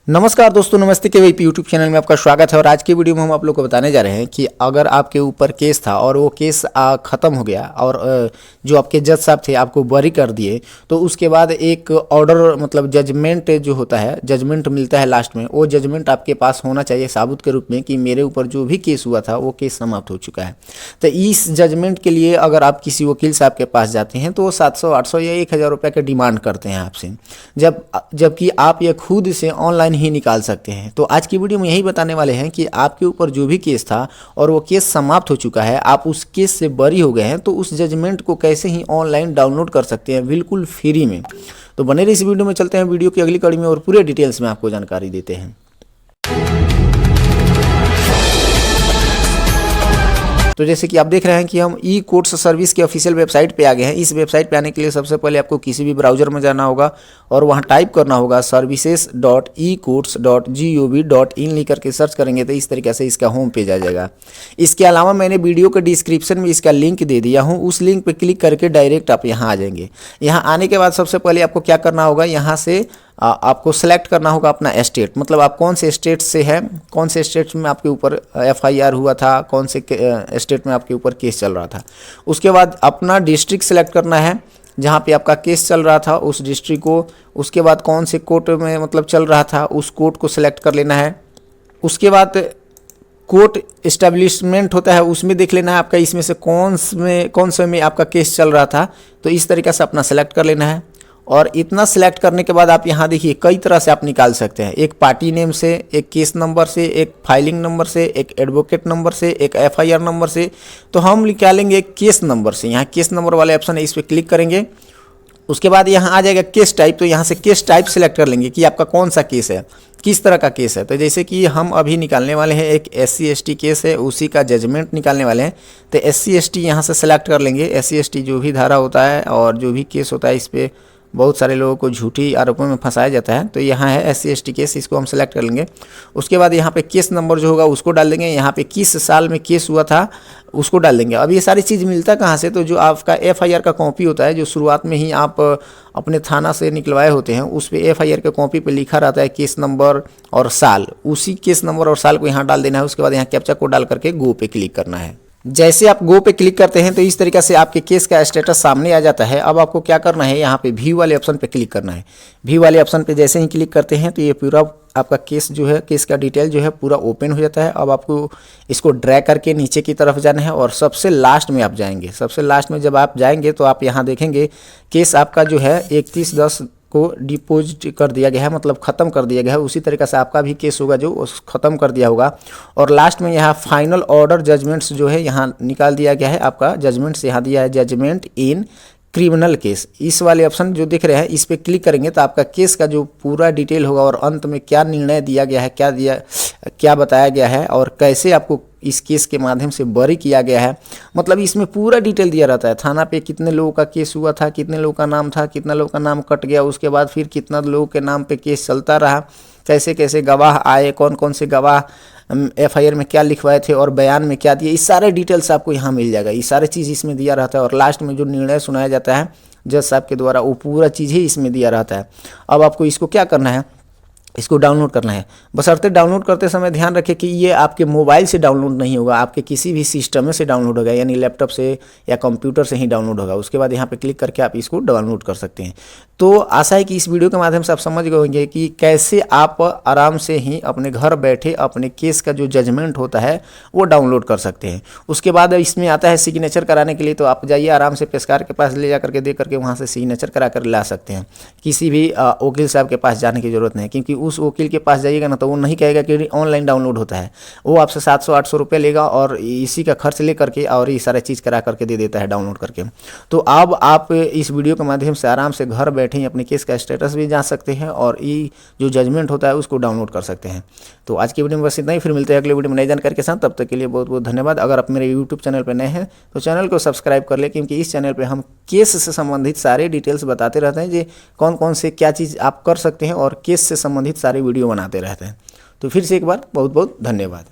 नमस्कार दोस्तों, नमस्ते के वीपी यूट्यूब चैनल में आपका स्वागत है। और आज की वीडियो में हम आप लोग को बताने जा रहे हैं कि अगर आपके ऊपर केस था और वो केस ख़त्म हो गया और जो आपके जज साहब थे आपको बरी कर दिए, तो उसके बाद एक ऑर्डर मतलब जजमेंट जो होता है, जजमेंट मिलता है लास्ट में। वो जजमेंट आपके पास होना चाहिए साबुत के रूप में कि मेरे ऊपर जो भी केस हुआ था वो केस समाप्त हो चुका है। तो इस जजमेंट के लिए अगर आप किसी वकील साहब के पास जाते हैं तो वो 700, 800 या 1000 रुपये का डिमांड करते हैं आपसे, जबकि आप ये खुद से ऑनलाइन ही निकाल सकते हैं। तो आज की वीडियो में यही बताने वाले हैं कि आपके ऊपर जो भी केस था और वो केस समाप्त हो चुका है, आप उस केस से बरी हो गए हैं, तो उस जजमेंट को कैसे ही ऑनलाइन डाउनलोड कर सकते हैं बिल्कुल फ्री में। तो बने रहिए इस वीडियो में, चलते हैं वीडियो की अगली कड़ी में और पूरे डिटेल्स में आपको जानकारी देते हैं। तो जैसे कि आप देख रहे हैं कि हम ई कोर्ट्स सर्विस के ऑफिशियल वेबसाइट पे आ गए हैं। इस वेबसाइट पे आने के लिए सबसे पहले आपको किसी भी ब्राउजर में जाना होगा और वहाँ टाइप करना होगा services.ecourts.gov.in लिख करके सर्च करेंगे तो इस तरीके से इसका होम पेज आ जाएगा। इसके अलावा मैंने वीडियो के डिस्क्रिप्शन में इसका लिंक दे दिया हूँ, उस लिंक पर क्लिक करके डायरेक्ट आप यहाँ आ जाएंगे। यहाँ आने के बाद सबसे पहले आपको क्या करना होगा, यहाँ से आपको सेलेक्ट करना होगा अपना स्टेट, मतलब आप कौन से स्टेट से हैं, कौन से स्टेट में आपके ऊपर FIR हुआ था, कौन से स्टेट में आपके ऊपर केस चल रहा था। उसके बाद अपना डिस्ट्रिक्ट सेलेक्ट करना है जहाँ पे आपका केस चल रहा था, उस डिस्ट्रिक्ट को। उसके बाद कौन से कोर्ट में मतलब चल रहा था उस कोर्ट को सेलेक्ट कर लेना है। उसके बाद कोर्ट इस्टेब्लिशमेंट होता है, उसमें देख लेना है आपका इसमें से कौन से में आपका केस चल रहा था। तो इस तरीक़े से अपना सेलेक्ट कर लेना है। और इतना सेलेक्ट करने के बाद आप यहाँ देखिए कई तरह से आप निकाल सकते हैं, एक पार्टी नेम से, एक केस नंबर से, एक फाइलिंग नंबर से, एक एडवोकेट नंबर से, एक FIR नंबर से। तो हम निकालेंगे एक केस नंबर से। यहाँ केस नंबर वाले ऑप्शन है, इस पर क्लिक करेंगे। उसके बाद यहाँ आ जाएगा केस टाइप, तो यहाँ से केस टाइप सेलेक्ट कर लेंगे कि आपका कौन सा केस है, किस तरह का केस है। तो जैसे कि हम अभी निकालने वाले हैं एक SC ST केस है, उसी का जजमेंट निकालने वाले हैं। तो SC ST यहाँ से सेलेक्ट कर लेंगे। SC ST जो भी धारा होता है और जो भी केस होता है, इस पर बहुत सारे लोगों को झूठी आरोपों में फंसाया जाता है। तो यहाँ है SC ST केस, इसको हम सेलेक्ट कर लेंगे। उसके बाद यहाँ पे केस नंबर जो होगा उसको डाल देंगे, यहाँ पे किस साल में केस हुआ था उसको डाल देंगे। अब ये सारी चीज़ मिलता कहाँ से, तो जो आपका FIR का कॉपी होता है, जो शुरुआत में ही आप अपने थाना से निकलवाए होते हैं, उस पर FIR के कॉपी पे लिखा रहता है केस नंबर और साल। उसी केस नंबर और साल को यहाँ डाल देना है। उसके बाद यहाँ कैप्चा कोड डाल करके गो पे क्लिक करना है। जैसे आप गो पे क्लिक करते हैं तो इस तरीके से आपके केस का स्टेटस सामने आ जाता है। अब आपको क्या करना है, यहाँ पे व्यू वाले ऑप्शन पे क्लिक करना है। व्यू वाले ऑप्शन पे जैसे ही क्लिक करते हैं तो ये पूरा आपका केस जो है, केस का डिटेल जो है पूरा ओपन हो जाता है। अब आपको इसको ड्रैग करके नीचे की तरफ जाना है और सबसे लास्ट में आप जाएंगे। सबसे लास्ट में जब आप जाएंगे तो आप यहाँ देखेंगे केस आपका जो है 31/10 को डिपोजिट कर दिया गया है, मतलब ख़त्म कर दिया गया है। उसी तरीके से आपका भी केस होगा जो ख़त्म कर दिया होगा। और लास्ट में यहाँ फाइनल ऑर्डर जजमेंट्स जो है यहाँ निकाल दिया गया है। आपका जजमेंट्स यहाँ दिया है, जजमेंट इन क्रिमिनल केस। इस वाले ऑप्शन जो दिख रहे हैं इस पर क्लिक करेंगे तो आपका केस का जो पूरा डिटेल होगा और अंत में क्या निर्णय दिया गया है, क्या बताया गया है और कैसे आपको इस केस के माध्यम से बरी किया गया है, मतलब इसमें पूरा डिटेल दिया रहता है। थाना पे कितने लोगों का केस हुआ था, कितने लोगों का नाम था, कितना लोगों का नाम कट गया, उसके बाद फिर कितना लोगों के नाम पे केस चलता रहा, कैसे कैसे गवाह आए, कौन कौन से गवाह FIR में क्या लिखवाए थे और बयान में क्या दिए, इस सारे डिटेल्स आपको यहाँ मिल जाएगा। ये सारे चीज़ इसमें दिया रहता है। और लास्ट में जो निर्णय सुनाया जाता है जज साहब के द्वारा, वो पूरा चीज़ ही इसमें दिया रहता है। अब आपको इसको क्या करना है, इसको डाउनलोड करना है। बशर्ते डाउनलोड करते समय ध्यान रखें कि ये आपके मोबाइल से डाउनलोड नहीं होगा, आपके किसी भी सिस्टम में से डाउनलोड होगा, यानी लैपटॉप से या कंप्यूटर से ही डाउनलोड होगा। उसके बाद यहाँ पे क्लिक करके आप इसको डाउनलोड कर सकते हैं। तो आशा है कि इस वीडियो के माध्यम से आप समझ गए होंगे कि कैसे आप आराम से ही अपने घर बैठे अपने केस का जो जजमेंट होता है वो डाउनलोड कर सकते हैं। उसके बाद इसमें आता है सिग्नेचर कराने के लिए, तो आप जाइए आराम से पेशकार के पास ले जा करके दे करके वहाँ से सिग्नेचर करा कर ला सकते हैं। किसी भी वकील साहब के पास जाने की ज़रूरत नहीं, क्योंकि उस वकील के पास जाइएगा ना तो वो नहीं कहेगा कि ऑनलाइन डाउनलोड होता है। वो आपसे 700-800 रुपये लेगा और इसी का खर्च ले करके और ये सारा चीज़ करा करके दे देता है डाउनलोड करके। तो अब आप इस वीडियो के माध्यम से आराम से घर बैठे ही अपने केस का स्टेटस भी जान सकते हैं और ये जो जजमेंट होता है उसको डाउनलोड कर सकते हैं। तो आज की वीडियो में बस इतना ही, फिर मिलते हैं अगले वीडियो में नई जानकारी के साथ। तब तक के लिए बहुत बहुत धन्यवाद। अगर आप मेरे यूट्यूब चैनल पर नए हैं तो चैनल को सब्सक्राइब कर ले, क्योंकि इस चैनल पर हम केस से संबंधित सारे डिटेल्स बताते रहते हैं, जो कौन कौन से क्या चीज़ आप कर सकते हैं और केस से संबंधित सारे वीडियो बनाते रहते हैं। तो फिर से एक बार बहुत बहुत धन्यवाद।